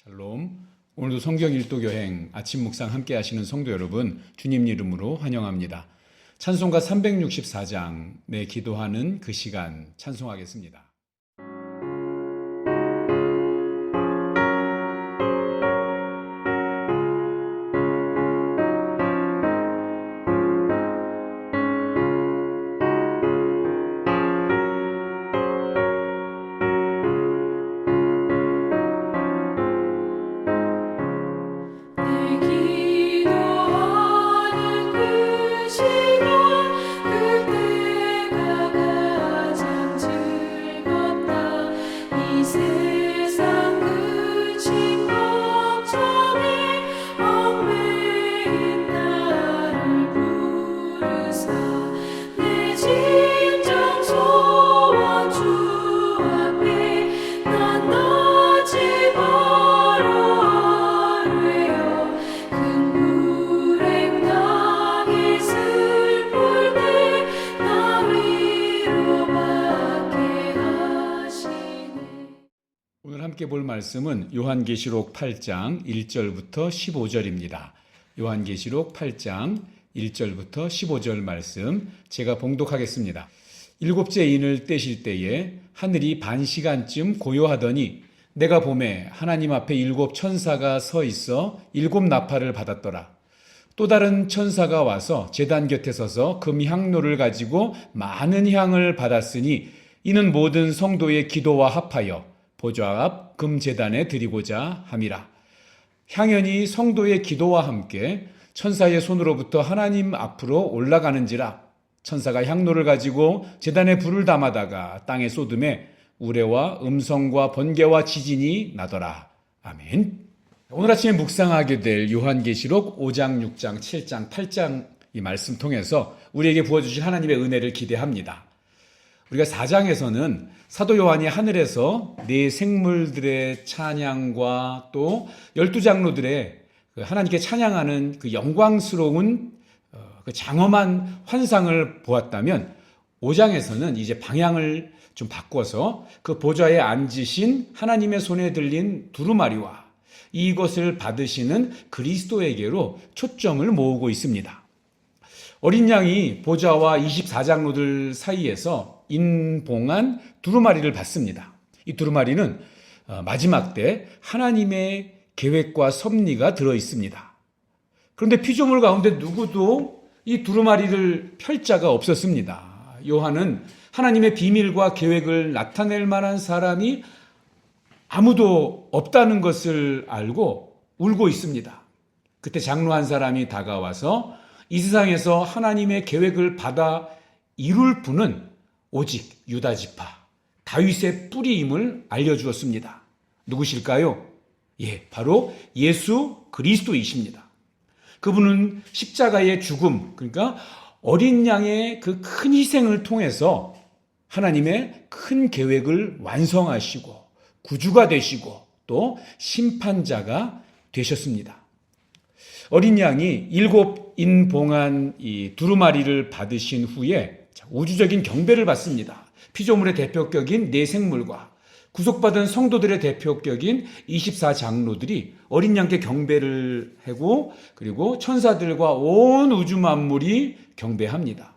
샬롬. 오늘도 성경 일도 여행 아침 묵상 함께 하시는 성도 여러분, 주님 이름으로 환영합니다. 찬송가 364장 내 기도하는 그 시간 찬송하겠습니다. 오늘 함께 볼 말씀은 요한계시록 8장 1절부터 15절입니다. 요한계시록 8장 1절부터 15절 말씀 제가 봉독하겠습니다. 일곱째 인을 떼실 때에 하늘이 반시간쯤 고요하더니 내가 보매 하나님 앞에 일곱 천사가 서 있어 일곱 나팔을 받았더라. 또 다른 천사가 와서 제단 곁에 서서 금향로를 가지고 많은 향을 받았으니 이는 모든 성도의 기도와 합하여 보좌 앞 금제단에 드리고자 함이라. 향연이 성도의 기도와 함께 천사의 손으로부터 하나님 앞으로 올라가는지라. 천사가 향로를 가지고 제단에 불을 담아다가 땅에 쏟음에 우레와 음성과 번개와 지진이 나더라. 아멘. 오늘 아침에 묵상하게 될 요한계시록 5장, 6장, 7장, 8장 이 말씀 통해서 우리에게 부어주실 하나님의 은혜를 기대합니다. 우리가 4장에서는 사도 요한이 하늘에서 네 생물들의 찬양과 또 12장로들의 하나님께 찬양하는 그 영광스러운 그 장엄한 환상을 보았다면 5장에서는 이제 방향을 좀 바꿔서 그 보좌에 앉으신 하나님의 손에 들린 두루마리와 이것을 받으시는 그리스도에게로 초점을 모으고 있습니다. 어린 양이 보좌와 24장로들 사이에서 인봉한 두루마리를 받습니다. 이 두루마리는 마지막 때 하나님의 계획과 섭리가 들어있습니다. 그런데 피조물 가운데 누구도 이 두루마리를 펼 자가 없었습니다. 요한은 하나님의 비밀과 계획을 나타낼 만한 사람이 아무도 없다는 것을 알고 울고 있습니다. 그때 장로 한 사람이 다가와서 이 세상에서 하나님의 계획을 받아 이룰 분은 오직 유다 지파 다윗의 뿌리임을 알려주었습니다. 누구실까요? 바로 예수 그리스도이십니다. 그분은 십자가의 죽음, 그러니까 어린 양의 그 큰 희생을 통해서 하나님의 큰 계획을 완성하시고 구주가 되시고 또 심판자가 되셨습니다. 어린 양이 일곱 인봉한 이 두루마리를 받으신 후에 우주적인 경배를 받습니다. 피조물의 대표격인 네 생물과 구속받은 성도들의 대표격인 24장로들이 어린 양께 경배를 하고 그리고 천사들과 온 우주 만물이 경배합니다.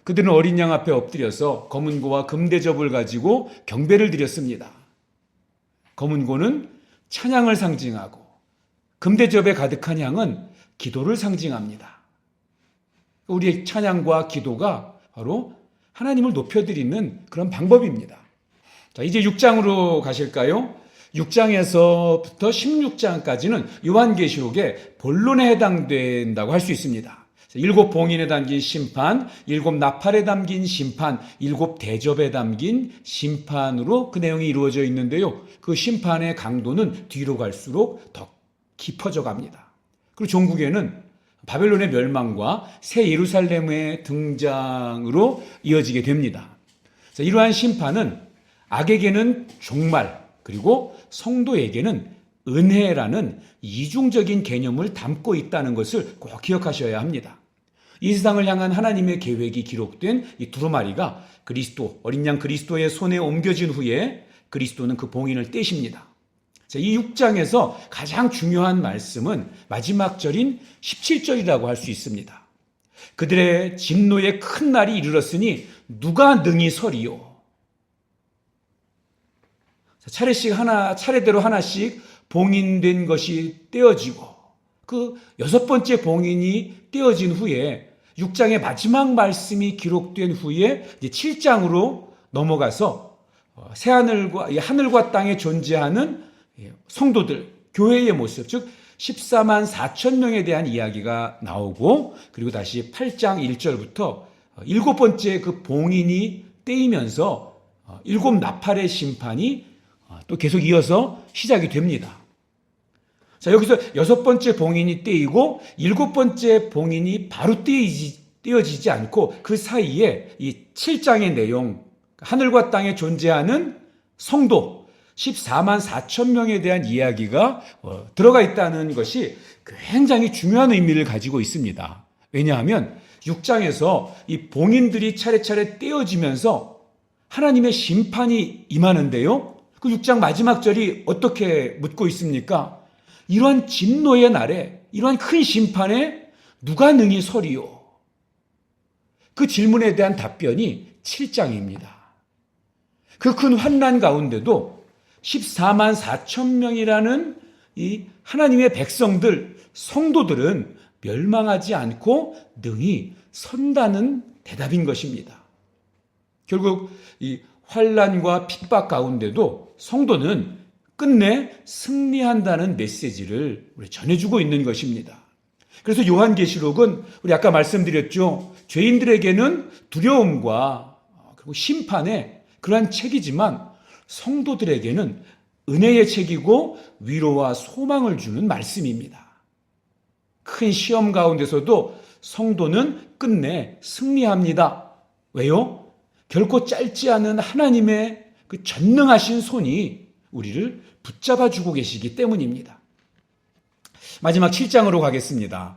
그들은 어린 양 앞에 엎드려서 검은고와 금대접을 가지고 경배를 드렸습니다. 검은고는 찬양을 상징하고 금대접에 가득한 향은 기도를 상징합니다. 우리의 찬양과 기도가 바로 하나님을 높여드리는 그런 방법입니다. 자, 이제 6장으로 가실까요? 6장에서부터 16장까지는 요한계시록의 본론에 해당된다고 할 수 있습니다. 일곱 봉인에 담긴 심판, 일곱 나팔에 담긴 심판, 일곱 대접에 담긴 심판으로 그 내용이 이루어져 있는데요. 그 심판의 강도는 뒤로 갈수록 더 깊어져 갑니다. 그리고 종국에는 바벨론의 멸망과 새 예루살렘의 등장으로 이어지게 됩니다. 이러한 심판은 악에게는 종말, 그리고 성도에게는 은혜라는 이중적인 개념을 담고 있다는 것을 꼭 기억하셔야 합니다. 이 세상을 향한 하나님의 계획이 기록된 이 두루마리가 그리스도, 어린 양 그리스도의 손에 옮겨진 후에 그리스도는 그 봉인을 떼십니다. 자, 이 6장에서 가장 중요한 말씀은 마지막 절인 17절이라고 할 수 있습니다. 그들의 진노의 큰 날이 이르렀으니 누가 능히 서리요. 차례대로 하나씩 봉인된 것이 떼어지고 그 6번째 봉인이 떼어진 후에 6장의 마지막 말씀이 기록된 후에 이제 7장으로 넘어가서 하늘과 땅에 존재하는 성도들, 교회의 모습, 즉 14만 4천 명에 대한 이야기가 나오고, 그리고 다시 8장 1절부터 7번째 그 봉인이 떼이면서 7 나팔의 심판이 또 계속 이어서 시작이 됩니다. 자, 여기서 6번째 봉인이 떼이고 7번째 봉인이 바로 떼어지지 않고 그 사이에 이 7장의 내용, 하늘과 땅에 존재하는 성도 14만 4천 명에 대한 이야기가 들어가 있다는 것이 굉장히 중요한 의미를 가지고 있습니다. 왜냐하면 6장에서 이 봉인들이 차례차례 떼어지면서 하나님의 심판이 임하는데요. 그 6장 마지막 절이 어떻게 묻고 있습니까? 이러한 진노의 날에, 이러한 큰 심판에 누가 능히 서리요? 그 질문에 대한 답변이 7장입니다. 그 큰 환난 가운데도 14만 4천 명이라는 이 하나님의 백성들, 성도들은 멸망하지 않고 능히 선다는 대답인 것입니다. 결국 이 환난과 핍박 가운데도 성도는 끝내 승리한다는 메시지를 우리 전해주고 있는 것입니다. 그래서 요한계시록은 우리 아까 말씀드렸죠. 죄인들에게는 두려움과 그리고 심판의 그러한 책이지만 성도들에게는 은혜의 책이고 위로와 소망을 주는 말씀입니다. 큰 시험 가운데서도 성도는 끝내 승리합니다. 왜요? 결코 짧지 않은 하나님의 그 전능하신 손이 우리를 붙잡아주고 계시기 때문입니다. 마지막 7장으로 가겠습니다.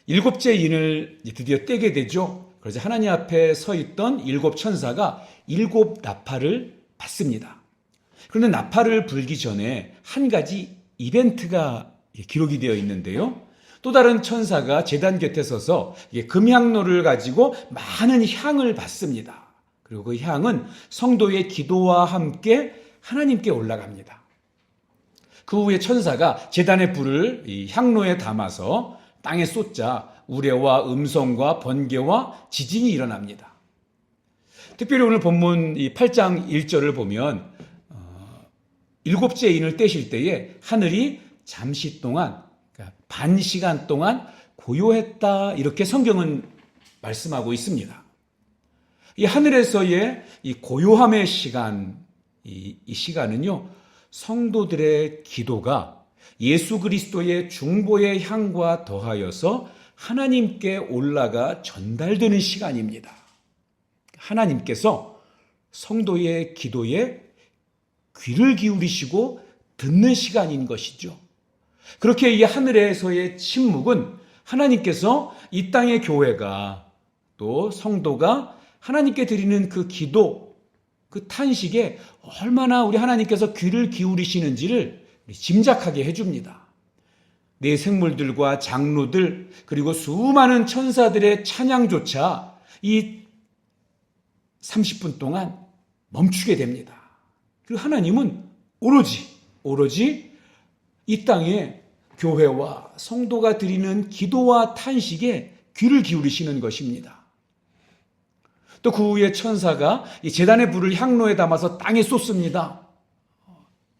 7째 인을 드디어 떼게 되죠. 그래서 하나님 앞에 서 있던 7 천사가 7 나팔을 받습니다. 그런데 나팔을 불기 전에 한 가지 이벤트가 기록이 되어 있는데요. 또 다른 천사가 제단 곁에 서서 금향로를 가지고 많은 향을 받습니다. 그리고 그 향은 성도의 기도와 함께 하나님께 올라갑니다. 그 후에 천사가 제단의 불을 이 향로에 담아서 땅에 쏟자 우레와 음성과 번개와 지진이 일어납니다. 특별히 오늘 본문 이 8장 1절을 보면 7째 인을 떼실 때에 하늘이 잠시 동안, 그러니까 반 시간 동안 고요했다, 이렇게 성경은 말씀하고 있습니다. 이 하늘에서의 이 고요함의 시간, 이 시간은요, 성도들의 기도가 예수 그리스도의 중보의 향과 더하여서 하나님께 올라가 전달되는 시간입니다. 하나님께서 성도의 기도에 귀를 기울이시고 듣는 시간인 것이죠. 그렇게 이 하늘에서의 침묵은 하나님께서 이 땅의 교회가 또 성도가 하나님께 드리는 그 기도, 그 탄식에 얼마나 우리 하나님께서 귀를 기울이시는지를 짐작하게 해줍니다. 내 생물들과 장로들 그리고 수많은 천사들의 찬양조차 이 30분 동안 멈추게 됩니다. 그리고 하나님은 오로지 이 땅에 교회와 성도가 드리는 기도와 탄식에 귀를 기울이시는 것입니다. 또 그 후에 천사가 이 제단의 불을 향로에 담아서 땅에 쏟습니다.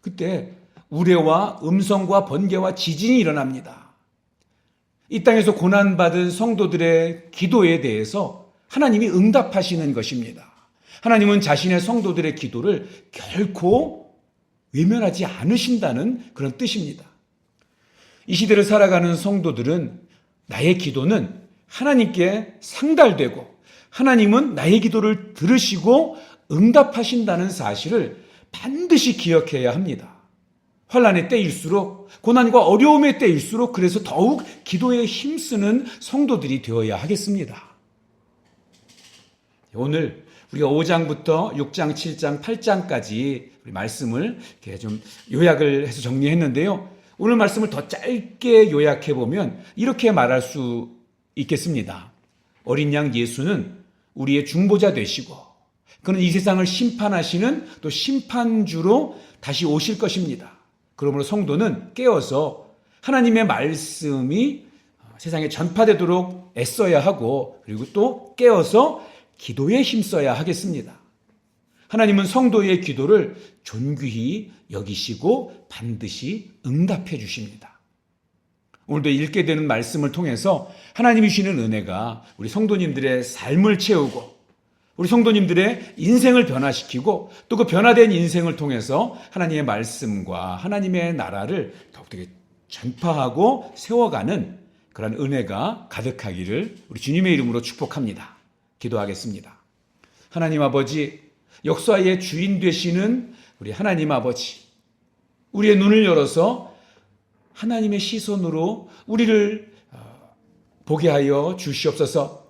그때 우레와 음성과 번개와 지진이 일어납니다. 이 땅에서 고난받은 성도들의 기도에 대해서 하나님이 응답하시는 것입니다. 하나님은 자신의 성도들의 기도를 결코 외면하지 않으신다는 그런 뜻입니다. 이 시대를 살아가는 성도들은 나의 기도는 하나님께 상달되고 하나님은 나의 기도를 들으시고 응답하신다는 사실을 반드시 기억해야 합니다. 환난의 때일수록, 고난과 어려움의 때일수록 그래서 더욱 기도에 힘쓰는 성도들이 되어야 하겠습니다. 오늘 우리가 5장부터 6장, 7장, 8장까지 우리 말씀을 이렇게 좀 요약을 해서 정리했는데요. 오늘 말씀을 더 짧게 요약해 보면 이렇게 말할 수 있겠습니다. 어린 양 예수는 우리의 중보자 되시고 그는 이 세상을 심판하시는 또 심판주로 다시 오실 것입니다. 그러므로 성도는 깨어서 하나님의 말씀이 세상에 전파되도록 애써야 하고 그리고 또 깨어서 기도에 힘써야 하겠습니다. 하나님은 성도의 기도를 존귀히 여기시고 반드시 응답해 주십니다. 오늘도 읽게 되는 말씀을 통해서 하나님이 주시는 은혜가 우리 성도님들의 삶을 채우고 우리 성도님들의 인생을 변화시키고 또 그 변화된 인생을 통해서 하나님의 말씀과 하나님의 나라를 더욱더 전파하고 세워가는 그런 은혜가 가득하기를 우리 주님의 이름으로 축복합니다. 기도하겠습니다. 하나님 아버지, 역사의 주인 되시는 우리 하나님 아버지, 우리의 눈을 열어서 하나님의 시선으로 우리를 보게 하여 주시옵소서.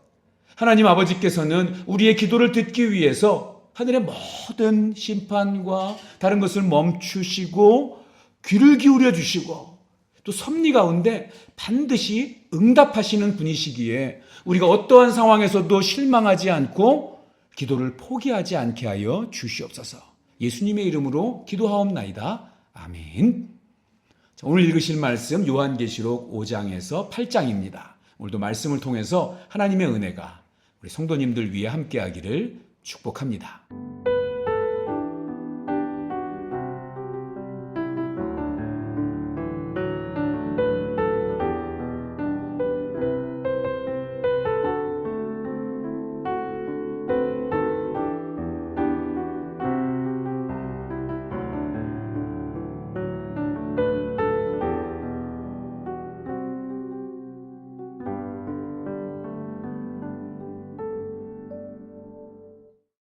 하나님 아버지께서는 우리의 기도를 듣기 위해서 하늘의 모든 심판과 다른 것을 멈추시고 귀를 기울여 주시고 또 섭리 가운데 반드시 응답하시는 분이시기에 우리가 어떠한 상황에서도 실망하지 않고 기도를 포기하지 않게 하여 주시옵소서. 예수님의 이름으로 기도하옵나이다. 아멘. 오늘 읽으실 말씀 요한계시록 5장에서 8장입니다. 오늘도 말씀을 통해서 하나님의 은혜가 우리 성도님들 위해 함께하기를 축복합니다.